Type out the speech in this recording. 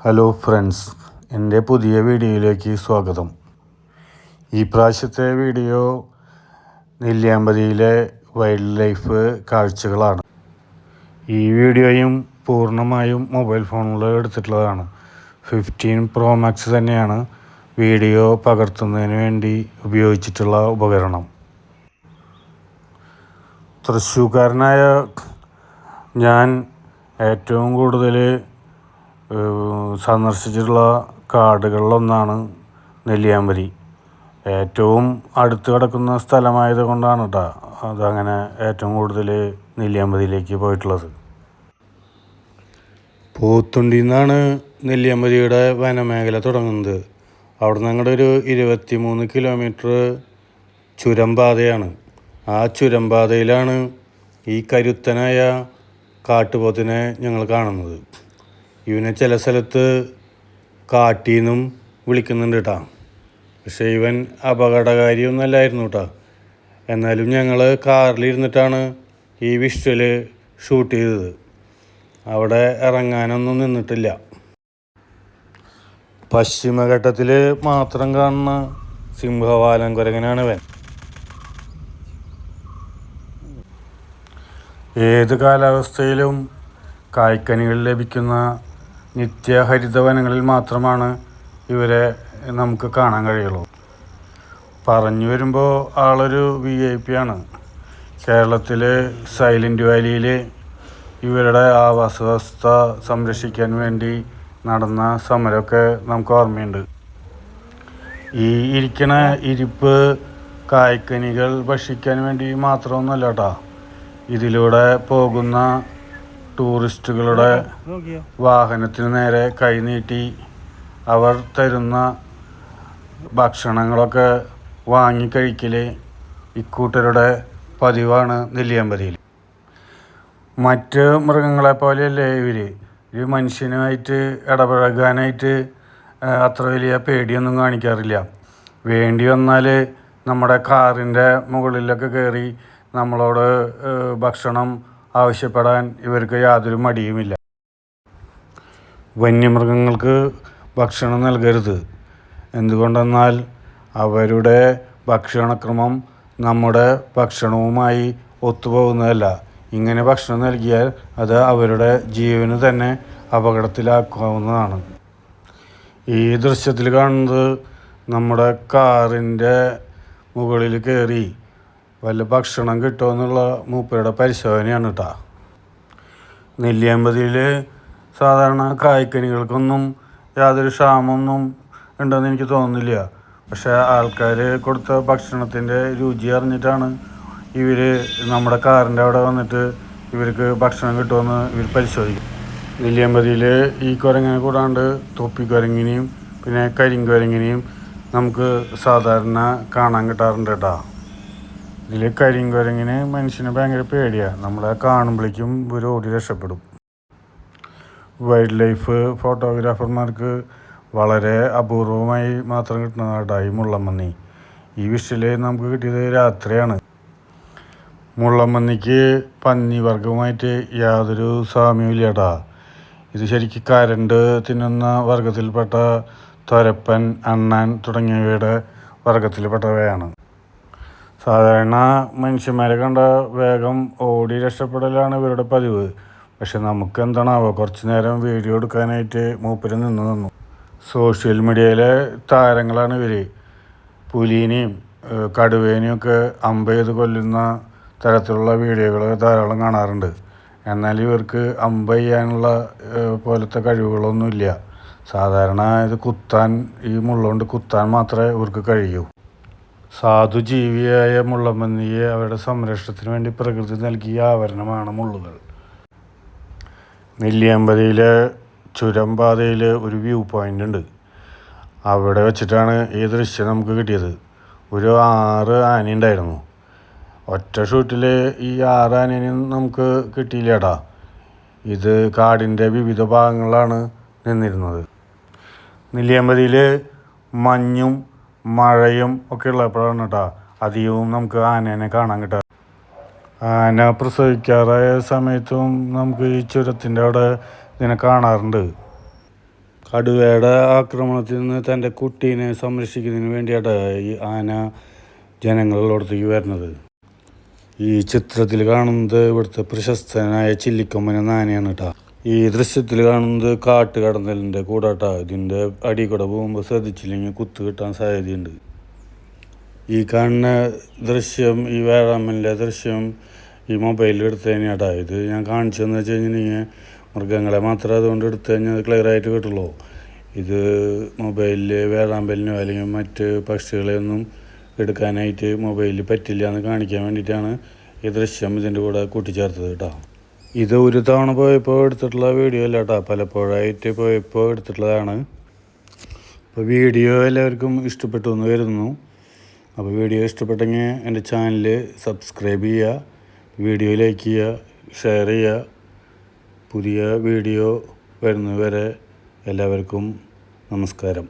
Hello friends, എൻ്റെ പുതിയ വീഡിയോയിലേക്ക് സ്വാഗതം. ഈ പ്രാവശ്യത്തെ വീഡിയോ നെല്ലിയാമ്പതിയിലെ വൈൽഡ് ലൈഫ് കാഴ്ചകളാണ്. ഈ വീഡിയോയും പൂർണ്ണമായും മൊബൈൽ ഫോണിൽ എടുത്തിട്ടുള്ളതാണ്. 15 Pro Max തന്നെയാണ് വീഡിയോ പകർത്തുന്നതിന് വേണ്ടി ഉപയോഗിച്ചിട്ടുള്ള ഉപകരണം. തൃശ്ശൂർക്കാരനായ ഞാൻ ഏറ്റവും കൂടുതൽ സന്ദർശിച്ചിട്ടുള്ള കാടുകളിലൊന്നാണ് നെല്ലിയാമ്പതി. ഏറ്റവും അടുത്ത് കിടക്കുന്ന സ്ഥലമായത് കൊണ്ടാണ് കേട്ടോ അതങ്ങനെ ഏറ്റവും കൂടുതൽ നെല്ലിയാമ്പതിയിലേക്ക് പോയിട്ടുള്ളത്. പോത്തുണ്ടിയിൽ നിന്നാണ് നെല്ലിയാമ്പതിയുടെ വനമേഖല തുടങ്ങുന്നത്. അവിടെ നിന്ന് അങ്ങോട്ട് ഒരു 23 കിലോമീറ്റർ ചുരം പാതയാണ്. ആ ചുരം പാതയിലാണ് ഈ കരുത്തനായ കാട്ടുപോത്തിനെ ഞങ്ങൾ കാണുന്നത്. ഇവനെ ചില സ്ഥലത്ത് കാട്ടീന്നും വിളിക്കുന്നുണ്ട് കേട്ടോ. പക്ഷേ ഇവൻ അപകടകാരിയൊന്നുമല്ലായിരുന്നു കേട്ടോ. എന്നാലും ഞങ്ങൾ കാറിലിരുന്നിട്ടാണ് ഈ വിഷ്വൽ ഷൂട്ട് ചെയ്തത്. അവിടെ ഇറങ്ങാനൊന്നും നിന്നിട്ടില്ല. പശ്ചിമഘട്ടത്തിൽ മാത്രം കാണുന്ന സിംഹവാലൻ കുരങ്ങനാണ് ഇവൻ. ഏത് കാലാവസ്ഥയിലും കായ്ക്കനികൾ ലഭിക്കുന്ന നിത്യഹരിതവനങ്ങളിൽ മാത്രമാണ് ഇവരെ നമുക്ക് കാണാൻ കഴിയുള്ളൂ. പറഞ്ഞു വരുമ്പോൾ ആളൊരു VIP ആണ്. കേരളത്തിലെ സൈലൻറ്റ് വാലിയിൽ ഇവരുടെ ആവാസ വ്യവസ്ഥ സംരക്ഷിക്കാൻ വേണ്ടി നടന്ന സമരമൊക്കെ നമുക്ക് ഓർമ്മയുണ്ട്. ഈ ഇരിക്കണ ഇരിപ്പ് കായ്ക്കനികൾ ഭക്ഷിക്കാൻ വേണ്ടി മാത്രമൊന്നുമല്ല കേട്ടോ. ഇതിലൂടെ പോകുന്ന ടൂറിസ്റ്റുകളുടെ വാഹനത്തിന് നേരെ കൈനീട്ടി അവർ തരുന്ന ഭക്ഷണങ്ങളൊക്കെ വാങ്ങിക്കഴിക്കൽ ഇക്കൂട്ടരുടെ പതിവാണ് നെല്ലിയാമ്പതിയിൽ. മറ്റ് മൃഗങ്ങളെ പോലെയല്ലേ ഇവർ മനുഷ്യനുമായിട്ട് ഇടപഴകാനായിട്ട് അത്ര വലിയ പേടിയൊന്നും കാണിക്കാറില്ല. വേണ്ടി വന്നാൽ നമ്മുടെ കാറിൻ്റെ മുകളിലൊക്കെ കയറി നമ്മളോട് ഭക്ഷണം ആവശ്യപ്പെടാൻ ഇവർക്ക് യാതൊരു മടിയുമില്ല. വന്യമൃഗങ്ങൾക്ക് ഭക്ഷണം നൽകരുത്. എന്തുകൊണ്ടെന്നാൽ അവരുടെ ഭക്ഷണക്രമം നമ്മുടെ ഭക്ഷണവുമായി ഒത്തുപോകുന്നതല്ല. ഇങ്ങനെ ഭക്ഷണം നൽകിയാൽ അത് അവരുടെ ജീവന് തന്നെ അപകടത്തിലാക്കാവുന്നതാണ്. ഈ ദൃശ്യത്തിൽ കാണുന്നത് നമ്മുടെ കാറിൻ്റെ മുകളിൽ കയറി വല്ല ഭക്ഷണം കിട്ടുമെന്നുള്ള മൂപ്പരുടെ പരിശോധനയാണ് കേട്ടോ. നെല്ലിയാമ്പതിയിൽ സാധാരണ കായ്ക്കനികൾക്കൊന്നും യാതൊരു ക്ഷാമമൊന്നും ഉണ്ടെന്ന് എനിക്ക് തോന്നുന്നില്ല. പക്ഷേ ആൾക്കാർ കൊടുത്ത ഭക്ഷണത്തിൻ്റെ രുചി അറിഞ്ഞിട്ടാണ് ഇവർ നമ്മുടെ കാറിൻ്റെ അവിടെ വന്നിട്ട് ഇവർക്ക് ഭക്ഷണം കിട്ടുമെന്ന് ഇവർ പരിശോധിക്കും. നെല്ലിയാമ്പതിയിൽ ഈ കുരങ്ങനെ കൂടാണ്ട് തൊപ്പിക്കുരങ്ങിനെയും പിന്നെ കരിങ്കുരങ്ങിനെയും നമുക്ക് സാധാരണ കാണാൻ കിട്ടാറുണ്ട് കേട്ടോ. ഇതിൽ കരിങ്കുരങ്ങിന് മനുഷ്യന് ഭയങ്കര പേടിയാണ്. നമ്മളെ കാണുമ്പോഴേക്കും ഇവർ ഓടി രക്ഷപ്പെടും. വൈൽഡ് ലൈഫ് ഫോട്ടോഗ്രാഫർമാർക്ക് വളരെ അപൂർവമായി മാത്രം കിട്ടുന്നതാട്ടോ ഈ മുള്ളൻപന്നി. ഈ വിഷ്വൽ നമുക്ക് കിട്ടിയത് രാത്രിയാണ്. മുള്ളൻപന്നിക്ക് പന്നി വർഗവുമായിട്ട് യാതൊരു സാമ്യമില്ല കേട്ടോ. ഇത് ശരിക്കും കരണ്ട് തിന്നുന്ന വർഗത്തിൽപ്പെട്ട തൊരപ്പൻ, അണ്ണാൻ തുടങ്ങിയവയുടെ വർഗത്തിൽപ്പെട്ടവയാണ്. സാധാരണ മനുഷ്യന്മാരെ കണ്ട വേഗം ഓടി രക്ഷപ്പെടലാണ് ഇവരുടെ പതിവ്. പക്ഷെ നമുക്ക് എന്താണാവോ കുറച്ച് നേരം വീഡിയോ എടുക്കാനായിട്ട് മൂപ്പര് നിന്നു. സോഷ്യൽ മീഡിയയിലെ താരങ്ങളാണ് ഇവർ. പുലിനെയും കടുവേനെയും ഒക്കെ അമ്പ് ചെയ്ത് കൊല്ലുന്ന തരത്തിലുള്ള വീഡിയോകൾ ധാരാളം കാണാറുണ്ട്. എന്നാൽ ഇവർക്ക് അമ്പ് ചെയ്യാനുള്ള പോലത്തെ കഴിവുകളൊന്നുമില്ല. സാധാരണ ഇത് കുത്താൻ, ഈ മുള്ളുകൊണ്ട് കുത്താൻ മാത്രമേ ഇവർക്ക് കഴിയൂ. സാധുജീവിയായ മുള്ളൻപന്നിയെ അവരുടെ സംരക്ഷണത്തിന് വേണ്ടി പ്രകൃതി നൽകിയ ആവരണമാണ് മുള്ളുകൾ. നെല്ലിയാമ്പതിയിലെ ചുരം പാതയിൽ ഒരു വ്യൂ പോയിൻ്റ് ഉണ്ട്. അവിടെ വെച്ചിട്ടാണ് ഈ ദൃശ്യം നമുക്ക് കിട്ടിയത്. ഒരു 6 ആന ഉണ്ടായിരുന്നു. ഒറ്റ ഷൂട്ടിൽ ഈ 6 ആനേനെയും നമുക്ക് കിട്ടിയില്ല കേട്ടോ. ഇത് കാടിൻ്റെ വിവിധ ഭാഗങ്ങളിലാണ് നിന്നിരുന്നത്. നെല്ലിയാമ്പതിയിൽ മഞ്ഞും മഴയും ഒക്കെ ഉള്ളപ്പോഴാണ് കേട്ടോ അധികവും നമുക്ക് ആനേനെ കാണാൻ കിട്ടുക. ആന പ്രസവിക്കാറായ സമയത്തും നമുക്ക് ഈ ചുരത്തിൻ്റെ അവിടെ ഇതിനെ കാണാറുണ്ട്. കടുവയുടെ ആക്രമണത്തിൽ നിന്ന് തൻ്റെ കുട്ടീനെ സംരക്ഷിക്കുന്നതിന് വേണ്ടിയാണ് ഈ ആന ജനങ്ങളിലോടത്തേക്ക് വരുന്നത്. ഈ ചിത്രത്തിൽ കാണുന്നത് ഇവിടുത്തെ പ്രശസ്തനായ ചില്ലിക്കൊമ്പൻ എന്ന ആനയാണ് കേട്ടോ. ഈ ദൃശ്യത്തിൽ കാണുന്നത് കാട്ടുകടന്നലിൻ്റെ കൂടാട്ടാ. ഇതിൻ്റെ അടി കൂടെ പോകുമ്പോൾ ശ്രദ്ധിച്ചില്ലെങ്കിൽ കുത്ത് കിട്ടാൻ സാധ്യതയുണ്ട്. ഈ കാണുന്ന ദൃശ്യം, ഈ വേഴാമ്പലിൻ്റെ ദൃശ്യം ഈ മൊബൈലിൽ എടുത്തു തന്നെയാട്ടാ. ഇത് ഞാൻ കാണിച്ചതെന്ന് വെച്ച് കഴിഞ്ഞിട്ടുണ്ടെങ്കിൽ മൃഗങ്ങളെ മാത്രം അതുകൊണ്ട് എടുത്തു കഴിഞ്ഞാൽ അത് ക്ലിയറായിട്ട് കിട്ടുള്ളൂ. ഇത് മൊബൈലിൽ വേഴാമ്പലിനോ അല്ലെങ്കിൽ മറ്റ് പക്ഷികളെയൊന്നും എടുക്കാനായിട്ട് മൊബൈലിൽ പറ്റില്ല എന്ന് കാണിക്കാൻ വേണ്ടിയിട്ടാണ് ഈ ദൃശ്യം ഇതിൻ്റെ കൂടെ കൂട്ടിച്ചേർത്തത് കേട്ടോ. ഇത് ഒരു തവണ പോയപ്പോൾ എടുത്തിട്ടുള്ള വീഡിയോ അല്ല കേട്ടോ, പലപ്പോഴായിട്ട് പോയപ്പോൾ എടുത്തിട്ടുള്ളതാണ്. അപ്പോൾ വീഡിയോ എല്ലാവർക്കും ഇഷ്ടപ്പെട്ടു എന്ന് വരുന്നു. അപ്പോൾ വീഡിയോ ഇഷ്ടപ്പെട്ടെങ്കിൽ എൻ്റെ ചാനൽ സബ്സ്ക്രൈബ് ചെയ്യുക, വീഡിയോ ലൈക്ക് ചെയ്യുക, ഷെയർ ചെയ്യുക. പുതിയ വീഡിയോ വരുന്നവരെ എല്ലാവർക്കും നമസ്കാരം.